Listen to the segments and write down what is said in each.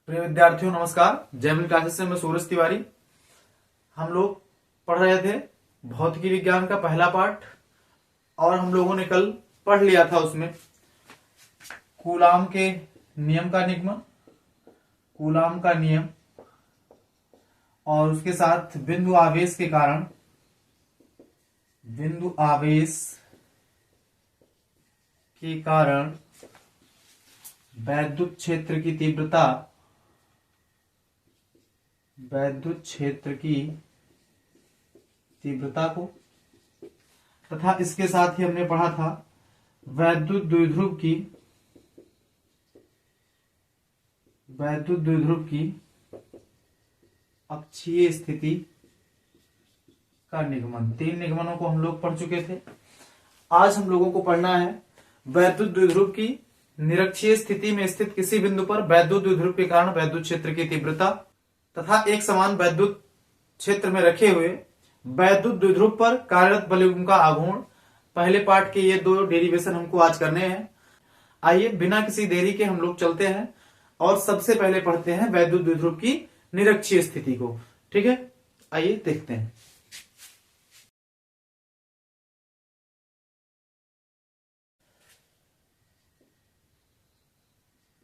प्रिय विद्यार्थियों नमस्कार। जयमिल क्लासेस से मैं सूरज तिवारी। हम लोग पढ़ रहे थे भौतिकी विज्ञान का पहला पाठ और हम लोगों ने कल पढ़ लिया था उसमें कूलाम के नियम का निगमन, कूलाम का नियम और उसके साथ बिंदु आवेश के कारण बिंदु आवेश के कारण वैद्युत क्षेत्र की तीव्रता, वैद्युत क्षेत्र की तीव्रता को, तथा इसके साथ ही हमने पढ़ा था वैद्युत द्विध्रुव की, वैद्युत द्विध्रुव की अक्षीय स्थिति का निगमन। 3 निगमनों को हम लोग पढ़ चुके थे। आज हम लोगों को पढ़ना है वैद्युत द्विध्रुव की निरक्षीय स्थिति में स्थित किसी बिंदु पर वैद्युत द्विध्रुव के कारण वैद्युत क्षेत्र की तीव्रता तथा एक समान वैद्युत क्षेत्र में रखे हुए वैद्युत द्विध्रुव पर कार्यरत बलयुग्म का आघूर्ण। पहले पार्ट के ये 2 डेरिवेशन हमको आज करने हैं। आइए बिना किसी देरी के हम लोग चलते हैं और सबसे पहले पढ़ते हैं वैद्युत द्विध्रुव की निरक्षीय स्थिति को। ठीक है, आइए देखते हैं।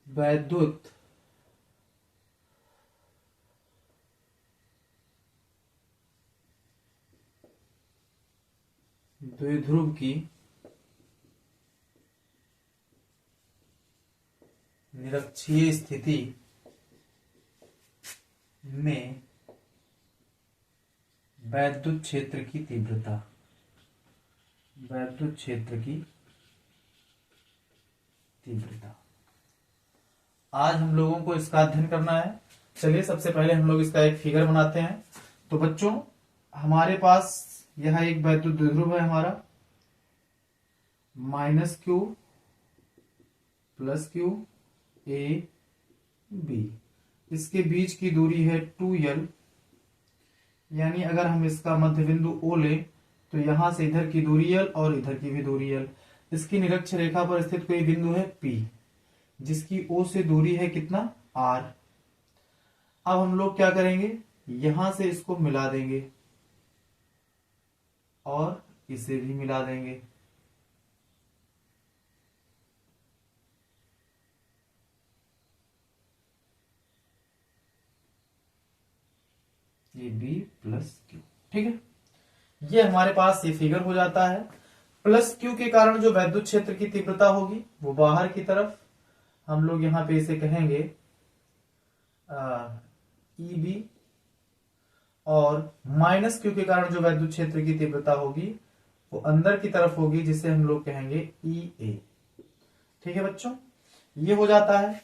वैद्युत द्विध्रुव की निरक्षीय स्थिति में वैद्युत क्षेत्र की तीव्रता, वैद्युत क्षेत्र की तीव्रता। आज हम लोगों को इसका अध्ययन करना है। चलिए सबसे पहले हम लोग इसका एक फिगर बनाते हैं। तो बच्चों हमारे पास यह एक वैद्युत द्विध्रुव है हमारा, -q + q a b। इसके बीच की दूरी है 2l, यानी अगर हम इसका मध्य बिंदु O लें तो यहां से इधर की दूरी l और इधर की भी दूरी l। इसकी निरक्ष रेखा पर स्थित कोई बिंदु है P, जिसकी O से दूरी है कितना r। अब हम लोग क्या करेंगे, यहां से इसको मिला देंगे और इसे भी मिला देंगे। ये B + Q, ठीक है। ये हमारे पास ये फिगर हो जाता है। +Q के कारण जो वैद्युत क्षेत्र की तीव्रता होगी वो बाहर की तरफ, हम लोग यहां पे इसे कहेंगे EB, और -Q के कारण जो वैद्युत क्षेत्र की तीव्रता होगी वो अंदर की तरफ होगी, जिसे हम लोग कहेंगे EA। ठीक है बच्चों, ये हो जाता है।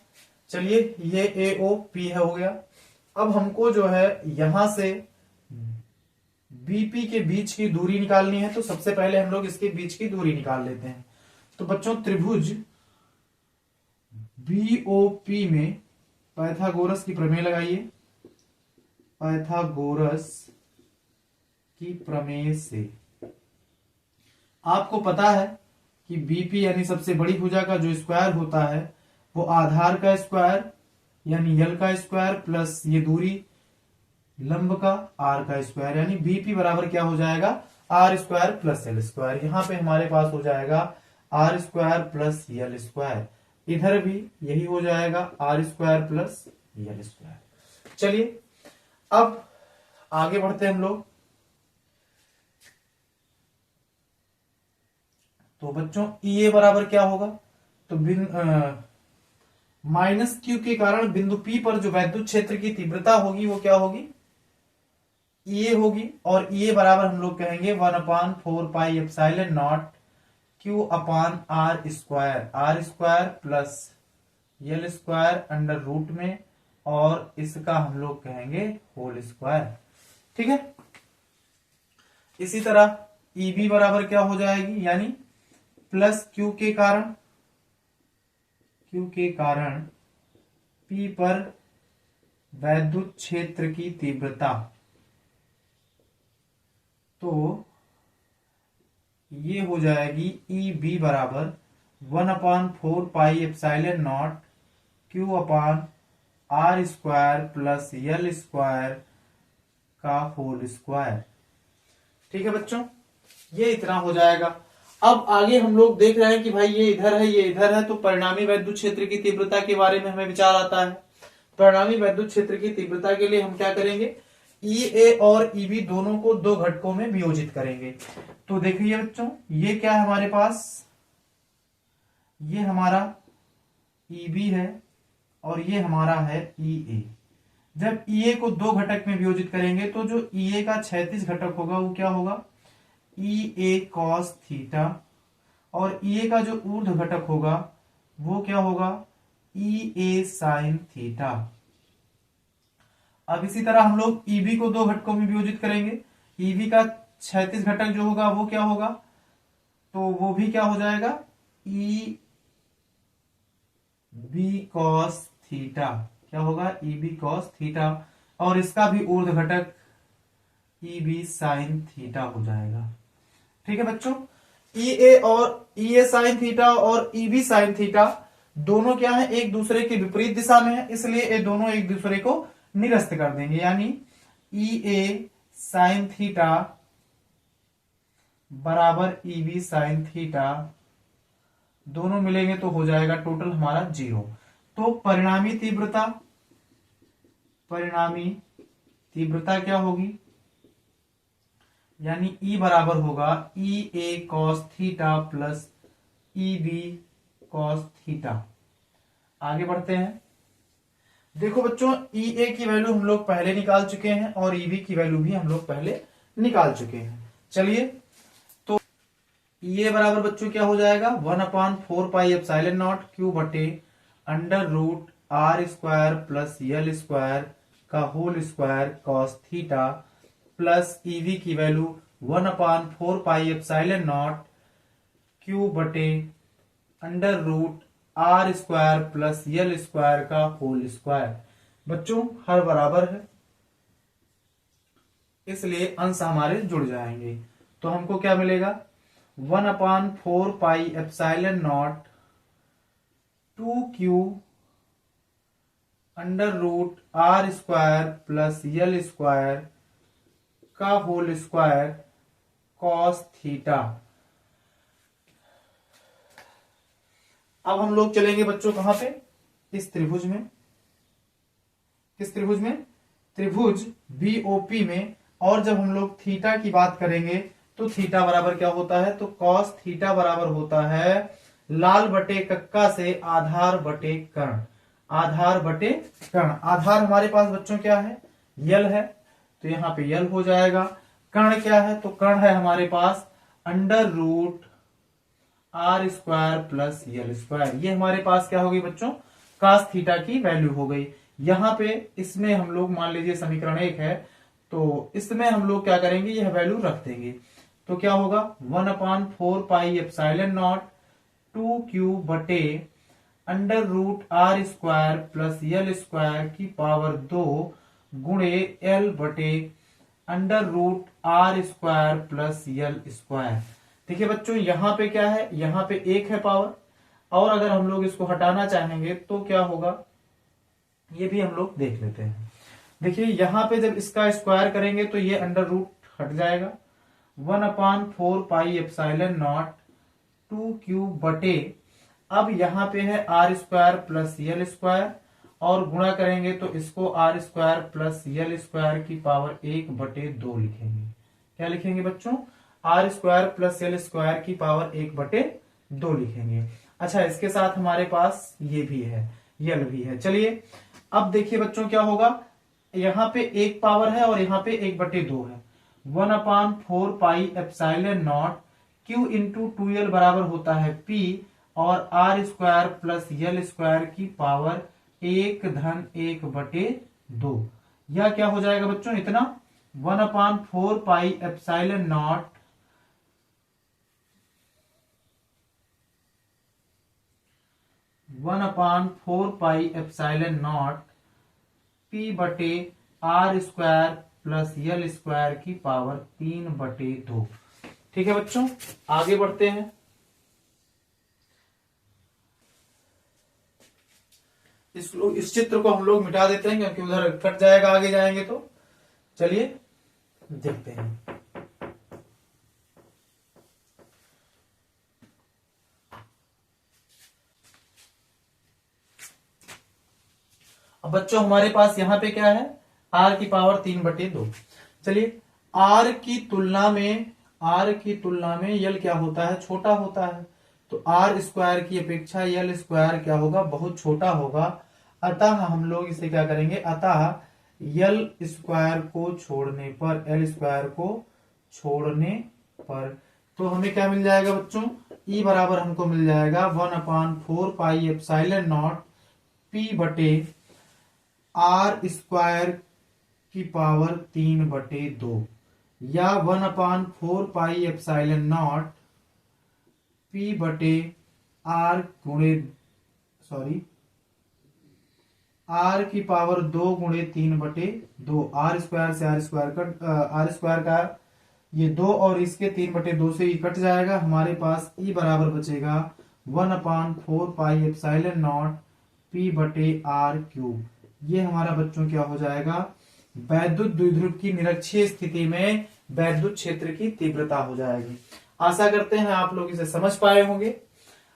चलिए ये AOP हो गया। अब हमको जो है यहां से BP के बीच की दूरी निकालनी है, तो सबसे पहले हम लोग इसके बीच की दूरी निकाल लेते हैं। तो बच्चों त्रिभुज BOP में पाइथागोरस की प्रमेय लगाइए। पाइथागोरस की प्रमेय से आपको पता है कि BP यानी सबसे बड़ी भुजा का जो स्क्वायर होता है वो आधार का स्क्वायर यानी L का स्क्वायर प्लस ये दूरी लंब का R का स्क्वायर, यानी BP बराबर क्या हो जाएगा, R² + L स्क्वायर। यहां पे हमारे पास हो जाएगा R² + L स्क्वायर, इधर भी यही हो जाएगा R² + L स्क्वायर। चलिए अब आगे बढ़ते हैं हम लोग। तो बच्चों EA बराबर क्या होगा, तो -Q के कारण बिंदु P पर जो वैद्युत क्षेत्र की तीव्रता होगी वो क्या होगी, EA होगी। और EA बराबर हम लोग कहेंगे 1/4πε0 Q/r² + L square under root में, और इसका हम लोग कहेंगे होल स्क्वायर। ठीक है। इसी तरह EB बराबर क्या हो जाएगी, यानी +Q के कारण P पर वैद्युत क्षेत्र की तीव्रता, तो ये हो जाएगी EB बराबर 1/4πε0 Q/r आर स्क्वायर प्लस यल स्क्वायर का होल स्क्वायर। ठीक है बच्चों, ये इतना हो जाएगा। अब आगे हम लोग देख रहे हैं कि भाई ये इधर है, ये इधर है, तो परिणामी वैद्युत क्षेत्र की तीव्रता के बारे में हमें विचार आता है। परिणामी वैद्युत क्षेत्र की तीव्रता के लिए हम क्या करेंगे, ई ए और ईबी दोनों को दो घटकों में वियोजित करेंगे। तो देखिए बच्चों, ये क्या है हमारे पास, ये हमारा ईबी है और ये हमारा है ई ए। जब ई ए को दो घटक में वियोजित करेंगे तो जो ई ए का क्षैतिज घटक होगा वो क्या होगा, ई ए कॉस थीटा, और ई ए का जो ऊर्ध्व घटक होगा वो क्या होगा, ई ए साइन थीटा। अब इसी तरह हम लोग ईबी को दो घटकों में वियोजित करेंगे। ईबी का क्षैतिज घटक जो होगा वो क्या होगा, तो वो भी क्या हो जाएगा, ई बी कॉस थीटा। क्या होगा, ई बी कॉस थीटा, और इसका भी ऊर्ध्व घटक ई बी साइन थीटा हो जाएगा। ठीक है बच्चों, ई ए और ई ए साइन थीटा और ई बी साइन थीटा दोनों क्या है, एक दूसरे के विपरीत दिशा में है, इसलिए ये दोनों एक दूसरे को निरस्त कर देंगे, यानी ई ए साइन थीटा बराबर ई बी साइन थीटा, दोनों मिलेंगे तो हो जाएगा टोटल हमारा 0। तो परिणामी तीव्रता क्या होगी, यानी E बराबर होगा E A cos theta plus E B cos theta. आगे बढ़ते हैं। देखो बच्चों, ई ए की वैल्यू हम लोग पहले निकाल चुके हैं और ई बी की वैल्यू भी हम लोग पहले निकाल चुके हैं। चलिए, तो ई ए बराबर बच्चों क्या हो जाएगा, 1/4 पाई एप्सिलॉन नॉट क्यू बटे under root are square plus L square का whole square cos theta, plus EV की value 1/4 pi epsilon naught q बटे under root are square plus L square का होल स्क्वायर। बच्चों हर बराबर है, इसलिए अंश हमारे जुड़ जाएंगे। तो हमको क्या मिलेगा, 1/4 pi epsilon naught 2q under root are square plus L square का होल स्क्वायर कॉस थीटा। अब हम लोग चलेंगे बच्चों कहां पे, इस त्रिभुज में। किस त्रिभुज में, त्रिभुज बीओपी में। और जब हम लोग थीटा की बात करेंगे तो थीटा बराबर क्या होता है, तो कॉस थीटा बराबर होता है लाल बटे कक्का से आधार बटे कर्ण। आधार बटे कर्ण, आधार हमारे पास बच्चों क्या है, यल है, तो यहां पे यल हो जाएगा। कर्ण क्या है, तो कर्ण है हमारे पास under root are square plus L square. ये हमारे पास क्या होगी बच्चों, कास थीटा की वैल्यू हो गई। यहां पे इसमें हम लोग मान लीजिए समीकरण 1 है, तो इसमें हम लोग क्या करेंगे, यह वैल्यू रख देंगे। तो क्या होगा, 1/4 पाई एप्सिलॉन नॉट 2q बटे under root are square plus L square की पावर 2 गुणे एल बटे under root are square plus L square. देखिए बच्चों, यहां पे क्या है, यहां पे 1 है पावर, और अगर हम लोग इसको हटाना चाहेंगे तो क्या होगा, ये भी हम लोग देख लेते हैं। देखिए यहां पे जब इसका स्क्वायर करेंगे तो ये अंडर रूट हट जाएगा, 1/4 पाई एप्सिलॉन नॉट 2q बटे, अब यहां पे है आर स्क्वायर प्लस यल स्क्वायर, और गुणा करेंगे तो इसको आर स्क्वायर प्लस यल स्क्वायर की पावर 1/2 लिखेंगे। क्या लिखेंगे बच्चों, आर स्क्वायर प्लस यल स्क्वायर की पावर 1/2 लिखेंगे। अच्छा, इसके साथ हमारे पास ये भी है, यल भी है। चलिए अब देखिए बच्चों क्या होगा, यहां पे 1 पावर है और यहां पे 1/2 है। 1/4 pi epsilon naught q into 2l बराबर होता है p, और आर स्क्वायर प्लस यल स्क्वायर की पावर 1/2। यह क्या हो जाएगा बच्चों, इतना 1/4 pi epsilon naught 1/4 pi epsilon naught p बटे आर स्क्वायर प्लस यल स्क्वायर की पावर 3/2। ठीक है बच्चों, आगे बढ़ते हैं। इस चित्र को हम लोग मिटा देते हैं क्योंकि उधर कट जाएगा आगे जाएंगे तो। चलिए देखते हैं। अब बच्चों हमारे पास यहाँ पे क्या है, r की पावर 3/2। चलिए r की तुलना में यल क्या होता है, छोटा होता है। तो r स्क्वायर की अपेक्षा यल स्क्वायर क्या होगा, बहुत छोटा होगा। अतः हम लोग इसे क्या करेंगे, अतः यल स्क्वायर को छोड़ने पर, एल स्क्वायर को छोड़ने पर तो हमें क्या मिल जाएगा बच्चों, E बराबर हमको मिल जाएगा 1/4πε0 p/r स्क्वायर की पावर 3/2 या 1/4πε0 p/r r की पावर 2 गुणे 3/2। आर स्क्वायर से आर स्क्वायर का ये 2 और इसके 3/2 से ही कट जाएगा। हमारे पास ई बराबर बचेगा 1/4πε0 p/r³। ये हमारा बच्चों क्या हो जाएगा, वैद्युत द्विध्रुव की निरक्षीय स्थिति में वैद्युत क्षेत्र की तीव्रता हो जाएगी। आशा करते हैं आप लोग इसे समझ पाए होंगे।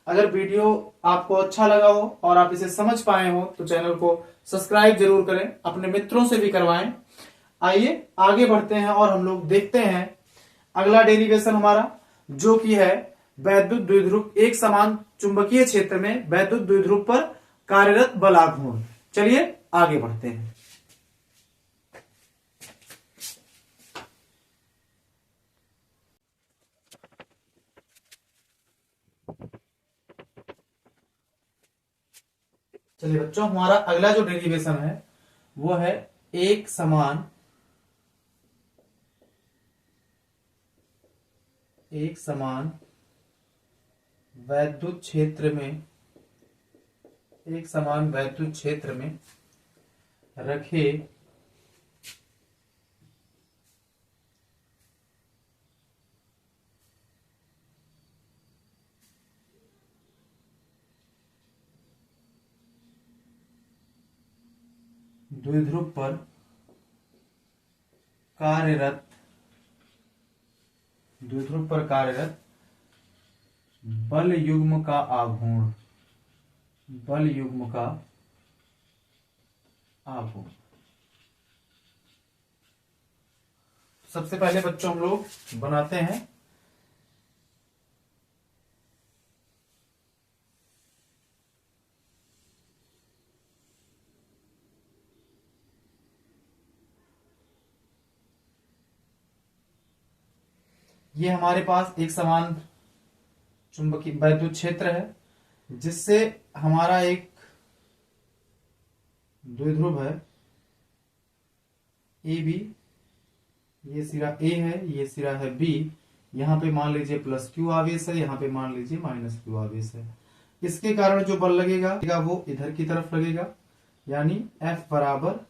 अगर वीडियो आपको अच्छा लगा हो और आप इसे समझ पाए हो तो चैनल को सब्सक्राइब जरूर करें, अपने मित्रों से भी करवाएं। आइए आगे बढ़ते हैं और हम लोग देखते हैं अगला डेरिवेशन हमारा, जो कि है वैद्युत द्विध्रुव एक समान चुंबकीय क्षेत्र में वैद्युत द्विध्रुव पर कार्यरत बल आघूर्ण। चलिए आगे बढ़ते हैं। चलिए बच्चों हमारा अगला जो डेरिवेशन है वो है एक समान वैद्युत क्षेत्र में रखे द्विध्रुव पर कार्यरत बल युग्म का आघूर्ण। सबसे पहले बच्चों हम लोग बनाते हैं ये हमारे पास एक समान चुंबकीय वैद्युत क्षेत्र है जिससे हमारा एक द्विध्रुव है ए बी, ये सिरा ए है, ये सिरा है बी। यहाँ पे मान लीजिए +q आवेश है, यहाँ पे मान लीजिए -q आवेश है। इसके कारण जो बल लगेगा वो इधर की तरफ लगेगा, यानी F बराबर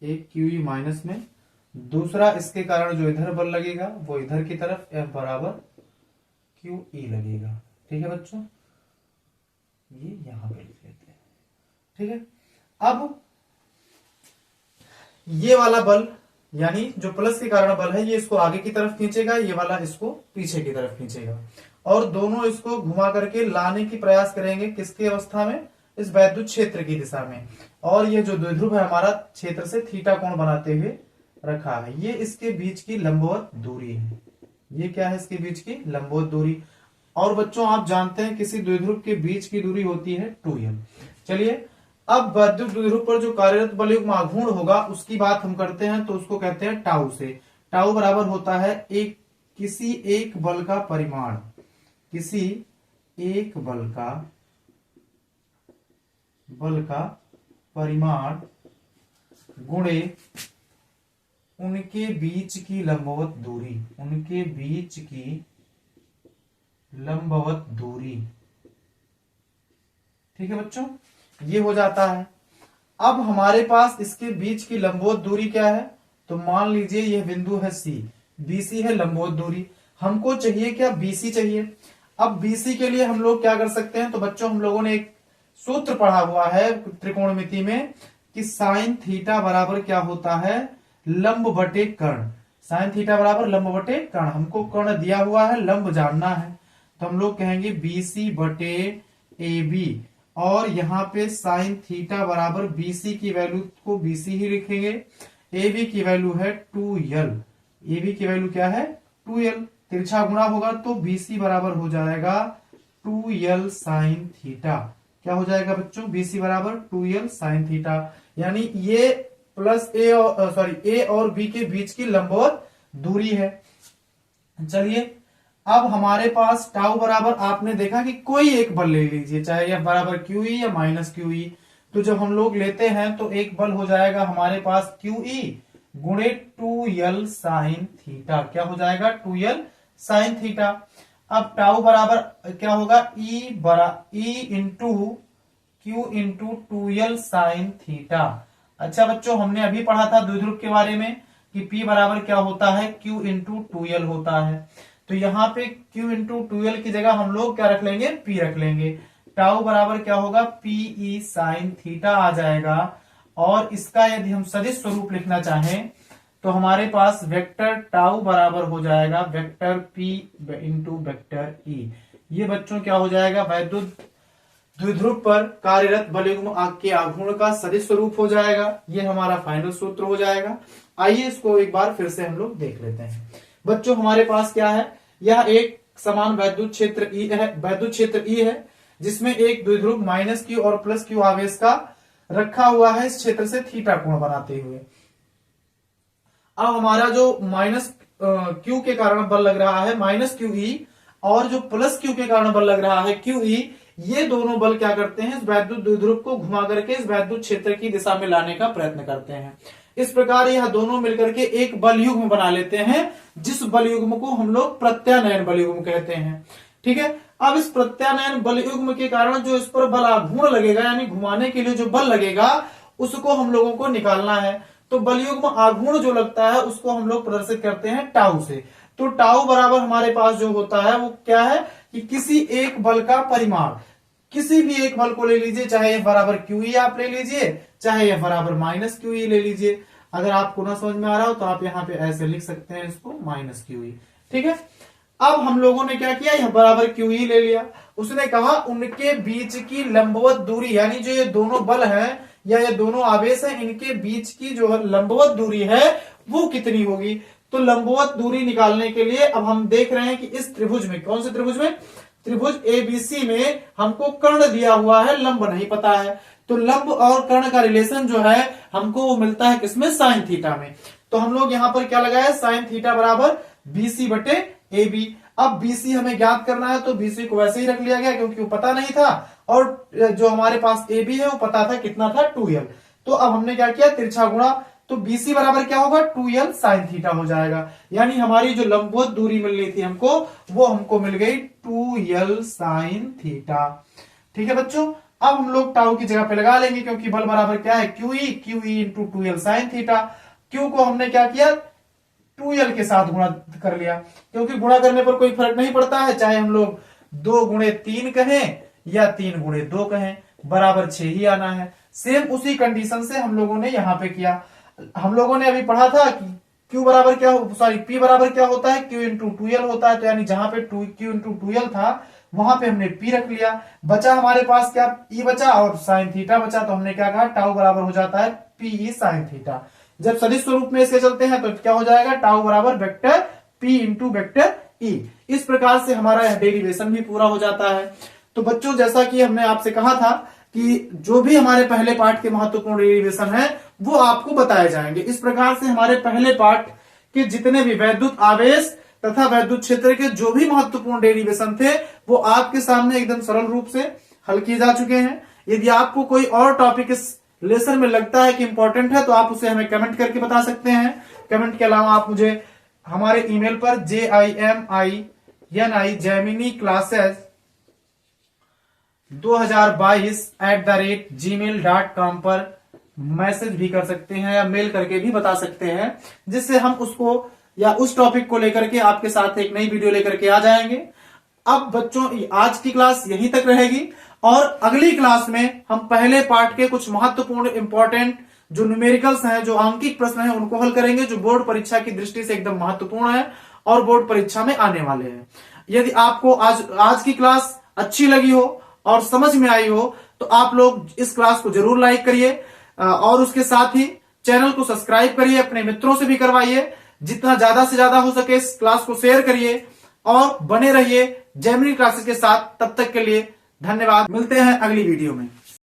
एक QE माइनस में। दूसरा इसके कारण जो इधर बल लगेगा वो इधर की तरफ F बराबर QE लगेगा। ठीक है बच्चों, ये यहां पे लिख लेते हैं। ठीक है, अब ये वाला बल यानी जो प्लस के कारण बल है ये इसको आगे की तरफ खींचेगा, ये वाला इसको पीछे की तरफ खींचेगा और दोनों इसको घुमा करके लाने की प्रयास करेंगे किसकी अवस्था में, इस वैद्युत क्षेत्र की दिशा में। और ये जो द्विध्रुव है हमारा क्षेत्र से थीटा कोण बनाते हुए रखा है, ये इसके बीच की लंबवत दूरी है। ये क्या है, इसके बीच की लंबवत दूरी। और बच्चों आप जानते हैं किसी द्विध्रुव के बीच की दूरी होती है 2l। चलिए अब वैद्युत द्विध्रुव पर जो कार्यरत बल युग्म आघूर्ण होगा उसकी बात हम करते हैं, तो उसको कहते हैं टाउ से। टाउ बराबर होता है किसी एक बल का परिमाण, किसी एक बल का परिमाण गुणे उनके बीच की लंबवत दूरी। ठीक है बच्चों, ये हो जाता है। अब हमारे पास इसके बीच की लंबवत दूरी क्या है, तो मान लीजिए यह बिंदु है C, BC है लंबवत दूरी। हमको चाहिए क्या, BC चाहिए। अब BC के लिए हम लोग क्या कर सकते हैं, तो बच्चों हम लोगों ने एक सूत्र पढ़ा हुआ है त्रिकोणमिति में कि साइन थीटा बराबर क्या होता है, लंब बटे कर्ण। साइन थीटा बराबर लंब बटे कर्ण। हमको कर्ण दिया हुआ है, लंब जानना है, तो हम लोग कहेंगे BC बटे AB, और यहाँ पे साइन थीटा बराबर BC की वैल्यू को BC ही लिखेंगे, AB की वैल्यू है 2L। AB की वैल्यू क्या है 2L, तिरछा गुणा होगा तो BC बराबर हो जाएगा 2L साइन थीटा। क्या हो जाएगा बच्चों, BC बराबर 2L साइन थीटा, यानी ये प्लस ए और बी के बीच की लंबवत दूरी है। चलिए अब हमारे पास टाउ बराबर, आपने देखा कि कोई एक बल ले लीजिए, चाहे यह बराबर QE या माइनस QE, तो जब हम लोग लेते हैं तो एक बल हो जाएगा हमारे पास QE गुणे 2L साइन थीटा। क्या हो जाएगा 2L साइन थीटा। अब टाउ बराबर क्या होगा, E into Q into 2L sine theta. अच्छा बच्चों, हमने अभी पढ़ा था द्विध्रुव के बारे में कि P बराबर क्या होता है, Q इंटू 2L होता है। तो यहाँ पे Q इंटू 2L की जगह हम लोग क्या रख लेंगे, P रख लेंगे। टाउ बराबर क्या होगा, PE साइन थीटा आ जाएगा। और इसका यदि हम सदिश स्वरूप लिखना चाहें तो हमारे पास वेक्टर टाउ बराबर हो जाएगा vector P into vector E। ये बच्चों क्या हो जाएगा, वैद्युत द्विध्रुव पर कार्यरत बलयुग्म के आघूर्ण का सदिश स्वरूप हो जाएगा। ये हमारा फाइनल सूत्र हो जाएगा। आइए इसको एक बार फिर से हम लोग देख लेते हैं। बच्चों हमारे पास क्या है, यह एक समान वैद्युत क्षेत्र E है, जिसमें एक द्विध्रुव माइनस Q और प्लस Q आवेश का रखा हुआ है इस क्षेत्र से थीटा कोण बनाते हुए। अब हमारा जो माइनस Q के कारण बल लग रहा है माइनस QE, और जो प्लस Q के कारण बल लग रहा है QE, ये दोनों बल क्या करते हैं, इस वैद्युत द्विध्रुव को घुमा करके इस वैद्युत क्षेत्र की दिशा में लाने का प्रयत्न करते हैं। इस प्रकार यह दोनों मिलकर के एक बल युग्म बना लेते हैं, जिस बल युग्म को हम लोग प्रत्यानयन बल युग्म कहते हैं। ठीक है, अब इस प्रत्यानयन बल युग्म के कारण जो इस पर बल आघूर्ण लगेगा, यानी घुमाने के लिए जो बल लगेगा, उसको हम लोगों को निकालना है। तो बल युग्म आघूर्ण जो लगता है उसको हम लोग प्रदर्शित करते हैं टाउ से। तो टाउ बराबर हमारे पास जो होता है वो क्या है कि किसी एक बल का परिमाण, किसी भी एक बल को ले लीजिए, चाहे यह बराबर QE आप ले लीजिए, चाहे यह बराबर माइनस QE ले लीजिए। अगर आपको ना समझ में आ रहा हो तो आप यहाँ पे ऐसे लिख सकते हैं इसको माइनस QE। ठीक है, अब हम लोगों ने क्या किया, यह बराबर QE ले लिया। उसने कहा उनके बीच की लंबवत दूरी, यानी जो ये दोनों बल हैं या ये दोनों आवेश हैं, इनके बीच की जो लंबवत दूरी है वो कितनी होगी। तो लंबवत दूरी निकालने के लिए अब हम देख रहे हैं कि इस त्रिभुज में, कौन से त्रिभुज में, त्रिभुज ABC में हमको कर्ण दिया हुआ है, लंब नहीं पता है। तो लंब और कर्ण का रिलेशन जो है हमको वो मिलता है किसमें, साइन थीटा में। तो हम लोग यहाँ पर क्या लगाया, साइन थीटा बराबर BC बटे AB। अब BC हमें ज्ञात करना है तो BC को वैसे ही रख लिया गया क्योंकि वो पता नहीं था, और जो हमारे पास AB है वो पता था, कितना था 2L। तो अब हमने क्या किया, तिरछा गुणा, तो BC बराबर क्या होगा 2L साइन थीटा हो जाएगा। यानी हमारी जो लंबवत दूरी मिलनी थी हमको, वो हमको मिल गई 2L साइन थीटा। ठीक है बच्चों, अब हम लोग टाउ की जगह पे लगा लेंगे क्योंकि बल बराबर क्या है QE into 2L sine theta. Q को हमने क्या किया, 2L के साथ गुणा कर लिया, क्योंकि गुणा करने पर कोई फर्क नहीं पड़ता है, चाहे हम लोग 2 गुणे 3 कहें या 3 गुणे 2 कहें, बराबर 6 ही आना है। सेम उसी कंडीशन से हम लोगों ने यहां पे किया। हम लोगों ने अभी पढ़ा था कि Q बराबर क्या P बराबर क्या होता है, Q इंटू 2L होता है। तो यानी जहां पे Q इंटू 2L था वहां पे हमने P रख लिया, बचा हमारे पास क्या E बचा और साइन थीटा बचा। तो हमने क्या कहा, टाउ बराबर हो जाता है PE साइन थीटा। जब सदिश स्वरूप में इसके चलते हैं तो क्या हो जाएगा, टाउ बराबर vector P into vector E। इस प्रकार से हमारा यह डेरिवेशन भी पूरा हो जाता है। तो बच्चों जैसा कि हमने आपसे कहा था कि जो भी हमारे पहले पार्ट के महत्वपूर्ण डेरिवेशन है वो आपको बताए जाएंगे। इस प्रकार से हमारे पहले पार्ट के जितने भी वैद्युत आवेश तथा वैद्युत क्षेत्र के जो भी महत्वपूर्ण डेरिवेशन थे वो आपके सामने एकदम सरल रूप से हल किए जा चुके हैं। यदि आपको कोई और टॉपिक इस लेसन में लगता है कि इंपॉर्टेंट है तो आप उसे हमें कमेंट करके बता सकते हैं। कमेंट के अलावा आप मुझे हमारे ईमेल पर JIMINI2022@gmail.com पर मैसेज भी कर सकते हैं या मेल करके भी बता सकते हैं, जिससे हम उसको या उस टॉपिक को लेकर के आपके साथ एक नई वीडियो लेकर के आ जाएंगे। अब बच्चों आज की क्लास यहीं तक रहेगी। और अगली क्लास में हम पहले पार्ट के कुछ महत्वपूर्ण इंपॉर्टेंट जो न्यूमेरिकल्स हैं, जो आंकिक प्रश्न हैं, उनको हल करेंगे, जो बोर्ड परीक्षा की दृष्टि से एकदम महत्वपूर्ण है और बोर्ड परीक्षा में आने वाले हैं। यदि आपको आज की क्लास अच्छी लगी हो और समझ में आई हो तो आप लोग इस क्लास को जरूर लाइक करिए और उसके साथ ही चैनल को सब्सक्राइब करिए, अपने मित्रों से भी करवाइए, जितना ज्यादा से ज्यादा हो सके इस क्लास को शेयर करिए और बने रहिए जेमिनी क्लासेस के साथ। तब तक के लिए धन्यवाद, मिलते हैं अगली वीडियो में।